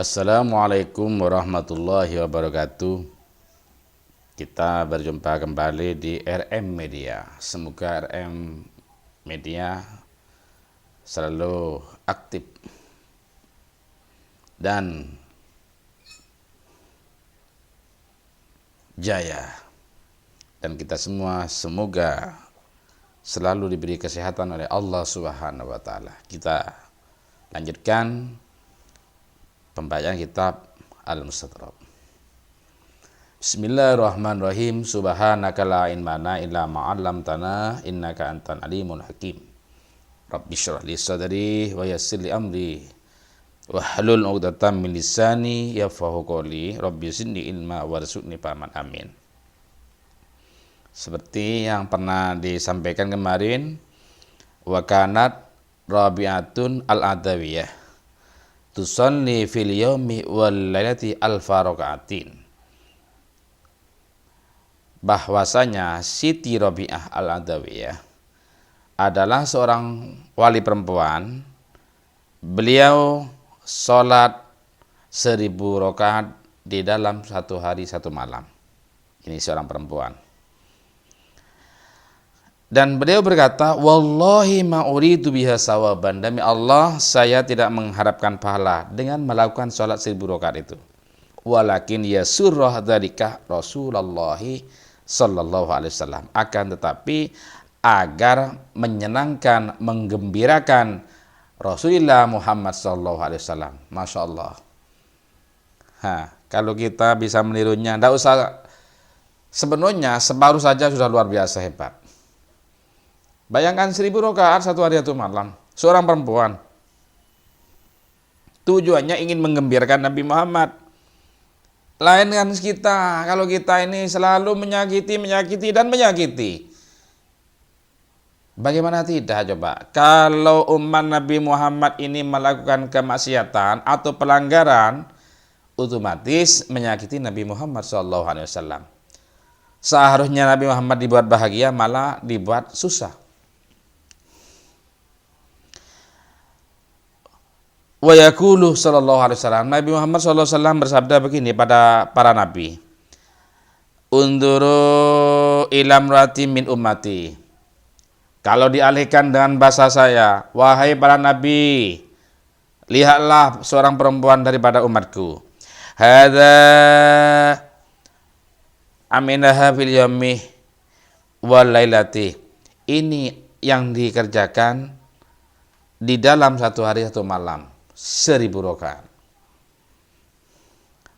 Assalamualaikum warahmatullahi wabarakatuh. Kita berjumpa kembali di RM Media. Semoga RM Media selalu aktif dan jaya. Dan kita semua semoga selalu diberi kesehatan oleh Allah Subhanahu wa taala. Kita lanjutkan pembacaan kitab Al-Mustadrak. Bismillahirrahmanirrahim. Subhanaka la ilma lana illa ma 'allamtana innaka antal alimul hakim. Rabbi shrah li sadri wa yassir li amri wahlul 'uqdatam min lisani yafqahu qawli. Rabbi zidni ilma warzuqni fahman. Amin. Seperti yang pernah disampaikan kemarin, wa kanat Rabi'atun al-Adawiyah tusalli fil yaumi wal lailati alfa rakaatin. Bahwasanya Siti Rabi'ah al-Adawiyah adalah seorang wali perempuan. Beliau sholat 1000 rakaat di dalam satu hari satu malam. Ini seorang perempuan. Dan beliau berkata, wallahi ma uridu biha sawaban, demi Allah saya tidak mengharapkan pahala dengan melakukan sholat 1000 rakaat itu. Walakin yasurrah dzalika Rasulullah sallallahu alaihi wasallam, akan tetapi agar menyenangkan, menggembirakan Rasulullah Muhammad sallallahu alaihi wasallam. Masya Allah. Kalau kita bisa menirunya, tidak usah, sebenarnya separuh saja sudah luar biasa hebat. Bayangkan 1000 rakaat satu hari satu malam, seorang perempuan. Tujuannya ingin menggembirakan Nabi Muhammad. Lain dengan kita, kalau kita ini selalu menyakiti dan menyakiti. Bagaimana tidak coba? Kalau umat Nabi Muhammad ini melakukan kemaksiatan atau pelanggaran, otomatis menyakiti Nabi Muhammad SAW. Seharusnya Nabi Muhammad dibuat bahagia, malah dibuat susah. Wa yaqulu sallallahu alaihi wasallam, Nabi Muhammad sallallahu alaihi wasallam bersabda begini pada para nabi. Unduru ila imrati min ummati. Kalau dialihkan dengan bahasa saya, wahai para nabi, lihatlah seorang perempuan daripada umatku. Hadza aminaha fil yaumi wal lailati. Ini yang dikerjakan di dalam satu hari satu malam. 1000 rakaat.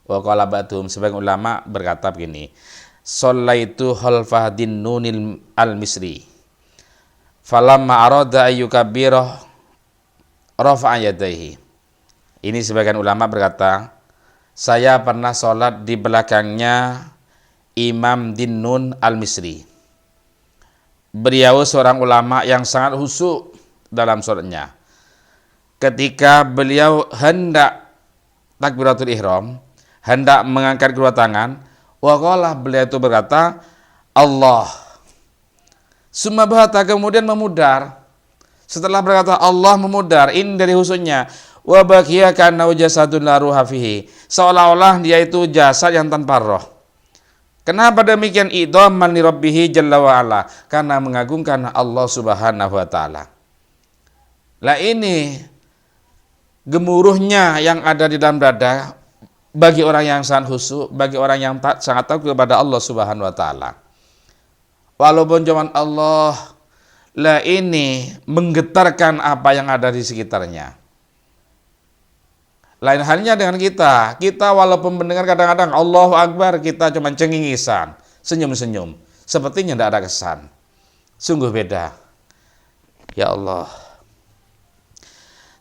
Wa qala ba'dhum, sebagian ulama berkata begini, shallaitu khalfa Dinnun al-Misri falamma arada ayyukabbira rafa'a yadayhi. Ini sebagian ulama berkata, saya pernah sholat di belakangnya Imam Dinnun al-Misri. Beliau seorang ulama yang sangat khusyuk dalam sholatnya. Ketika beliau hendak takbiratul ihram, hendak mengangkat kedua tangan, waqala, beliau itu berkata, Allah. Summa bahata, kemudian memudar. Setelah berkata Allah, memudar. Ini dari khususnya. Wa baqiya kana jasadun la ruha fihi. Seolah-olah dia itu jasad yang tanpa roh. Kenapa demikian? Idhaman li rabbih jalla wa ala, karena mengagungkan Allah Subhanahu wa taala. Lah ini gemuruhnya yang ada di dalam dada bagi orang yang sangat khusyuk, bagi orang yang sangat takut kepada Allah Subhanahu wa taala. Walaupun zaman Allah, lah ini menggetarkan apa yang ada di sekitarnya. Lain halnya dengan kita. Kita walaupun mendengar kadang-kadang Allahu Akbar, kita cuma cengingisan, senyum-senyum, sepertinya tidak ada kesan. Sungguh beda. Ya Allah.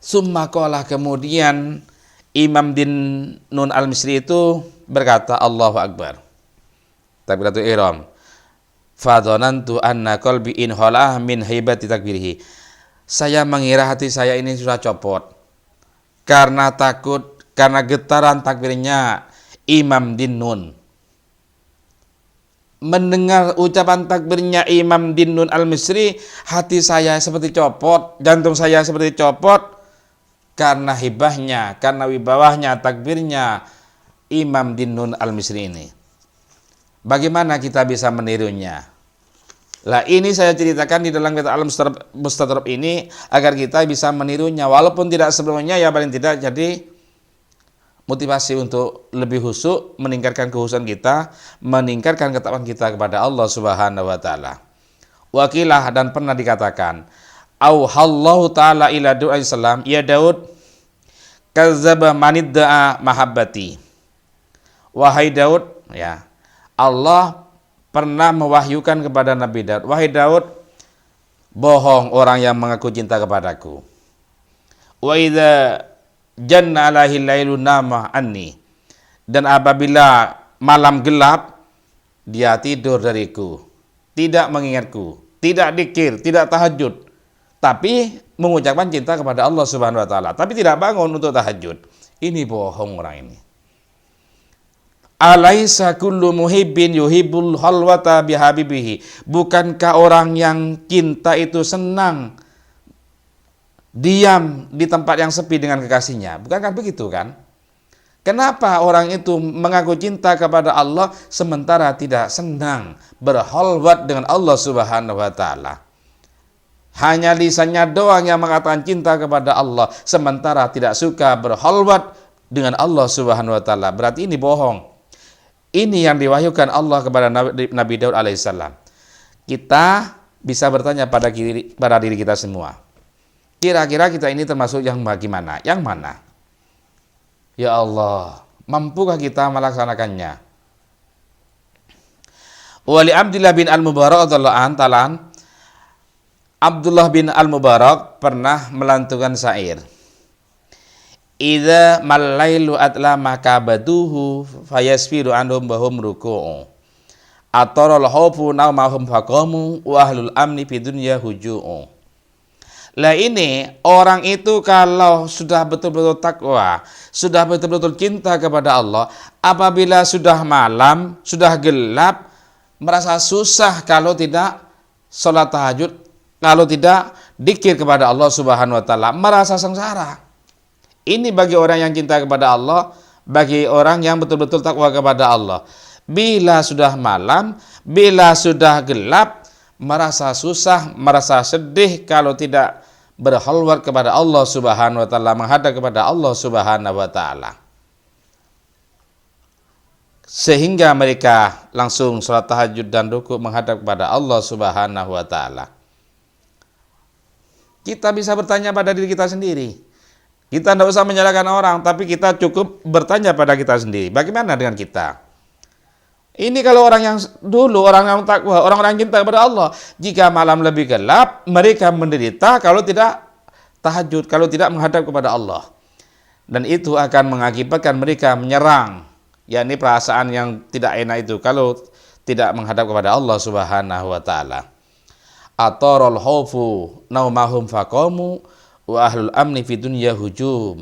Summa qala, kemudian Imam Dinnun al-Misri itu berkata Allahu Akbar, takbiratul ihram. Fadhanantu anna qalbi in khalah min haibati takbirihi. Saya mengira hati saya ini sudah copot karena takut, karena getaran takbirnya Imam Dinnun. Mendengar ucapan takbirnya Imam Dinnun al-Misri, hati saya seperti copot, jantung saya seperti copot. karena hibahnya, karena wibawahnya, takbirnya Imam Dinnun Al-Misri ini. Bagaimana kita bisa menirunya? Lah ini saya ceritakan di dalam kitab Al-Mustadrak ini agar kita bisa menirunya, walaupun tidak sebelumnya, ya paling tidak jadi motivasi untuk lebih khusyuk, meningkatkan kekhusyukan kita, meningkatkan ketakwaan kita kepada Allah Subhanahu wa taala. Wakilah, dan pernah dikatakan, auhallahu taala ila du'a salam, ya Daud, kadzdzaba manidda'a mahabbati. Wahai Daud, ya, Allah pernah mewahyukan kepada Nabi Daud, wahai Daud, bohong orang yang mengaku cinta kepadaku. Wa idza janna alaihi lailu nama anni, dan apabila malam gelap dia tidur dariku, tidak mengingatku, tidak dzikir, tidak tahajud, tapi mengucapkan cinta kepada Allah Subhanahu wa taala, tapi tidak bangun untuk tahajud. Ini bohong orang ini. Alaisa kullu muhibbin yuhibbul halwata bihabibihi. Bukankah orang yang cinta itu senang diam di tempat yang sepi dengan kekasihnya? Bukankah begitu kan? Kenapa orang itu mengaku cinta kepada Allah sementara tidak senang berhalwat dengan Allah Subhanahu wa taala? Hanya lisannya doang yang mengatakan cinta kepada Allah sementara tidak suka berhalwat dengan Allah Subhanahu wa taala. Berarti ini bohong. Ini yang diwahyukan Allah kepada Nabi Daud alaihissalam. Kita bisa bertanya pada diri kita semua. Kira-kira kita ini termasuk yang bagaimana? Yang mana? Ya Allah, mampukah kita melaksanakannya? Wali Abdullah bin Al-Mubarak Abdullah bin Al-Mubarak pernah melantunkan syair. Idza malailu atla makabaduhu fayasfiru anhum bahum ruku'u atarul khaufu naumahum faqamu wa ahlul amni fi dunya huju'u. Lah ini orang itu kalau sudah betul-betul takwa, sudah betul-betul cinta kepada Allah, apabila sudah malam, sudah gelap, merasa susah kalau tidak sholat tahajud, kalau tidak dzikir kepada Allah Subhanahu wa taala, merasa sengsara. Ini bagi orang yang cinta kepada Allah, bagi orang yang betul-betul takwa kepada Allah. Bila sudah malam, bila sudah gelap, merasa susah, merasa sedih kalau tidak berhalwat kepada Allah Subhanahu wa taala, menghadap kepada Allah Subhanahu wa taala. Sehingga mereka langsung salat tahajud dan ruku menghadap kepada Allah Subhanahu wa taala. Kita bisa bertanya pada diri kita sendiri. Kita tidak usah menyalahkan orang, tapi kita cukup bertanya pada kita sendiri. Bagaimana dengan kita? Ini kalau orang yang dulu, orang yang takwa, orang-orang yang cinta kepada Allah, jika malam lebih gelap, mereka menderita kalau tidak tahajud, kalau tidak menghadap kepada Allah. Dan itu akan mengakibatkan mereka menyerang, yakni perasaan yang tidak enak itu, kalau tidak menghadap kepada Allah Subhanahu wa taala. Atarul khaufu naumahum faqamu wa ahlul amni fi dunya huju'u.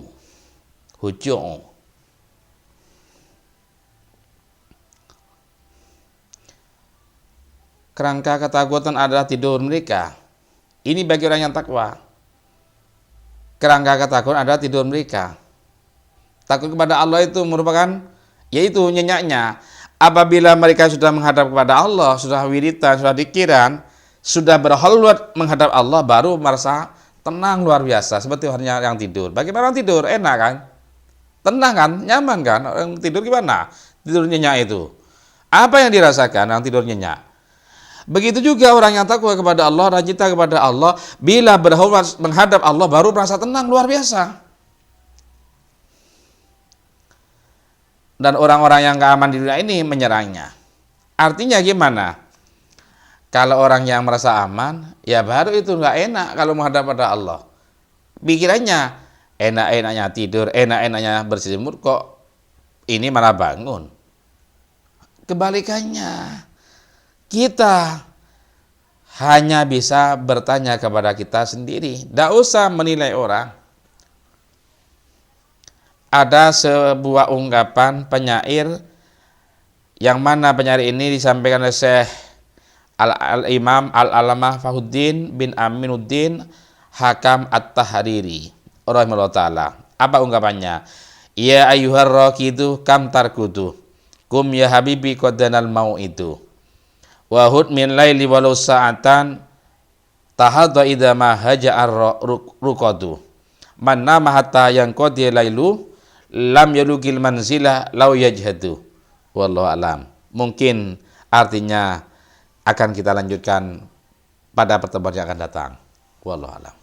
Kerangka ketakutan adalah tidur mereka. Ini bagi orang yang takwa. Kerangka ketakutan adalah tidur mereka. Takut kepada Allah itu merupakan, yaitu nyenyaknya. Apabila mereka sudah menghadap kepada Allah, sudah wiridan, sudah dikiran, sudah berhalwat menghadap Allah, baru merasa tenang luar biasa, seperti orang yang tidur. Bagaimana orang tidur? Enak kan? Tenang kan? Nyaman kan? Orang tidur gimana? Tidur nyenyak itu. Apa yang dirasakan orang tidur nyenyak? Begitu juga orang yang takwa kepada Allah dan cinta kepada Allah, bila berhalwat menghadap Allah baru merasa tenang luar biasa. Dan orang-orang yang gak aman di dunia ini menyerangnya. Artinya gimana? Kalau orang yang merasa aman, ya baru itu nggak enak kalau menghadap pada Allah. Pikirannya enak-enaknya tidur, enak-enaknya berselimut, kok ini malah bangun. Kebalikannya, kita hanya bisa bertanya kepada kita sendiri, tidak usah menilai orang. Ada sebuah ungkapan penyair, yang mana penyair ini disampaikan oleh Syekh Al-Imam Al-Alamah Fahuddin bin Aminuddin Hakam At-Tahriri. rahimahullah taala. Apa ungkapannya? Ya ayyuhar raqidu kam tarkudu. Kum ya habibi qadanal mau itu. Wa hud min laili walau sa'atan tahadha idza ma haja'ar ruqadu. Man nama hatta yang qadi lailu lam yalugil manzilah law yajhadu. Wallahu alam. Mungkin artinya akan kita lanjutkan pada pertemuan yang akan datang. Wallahu alam.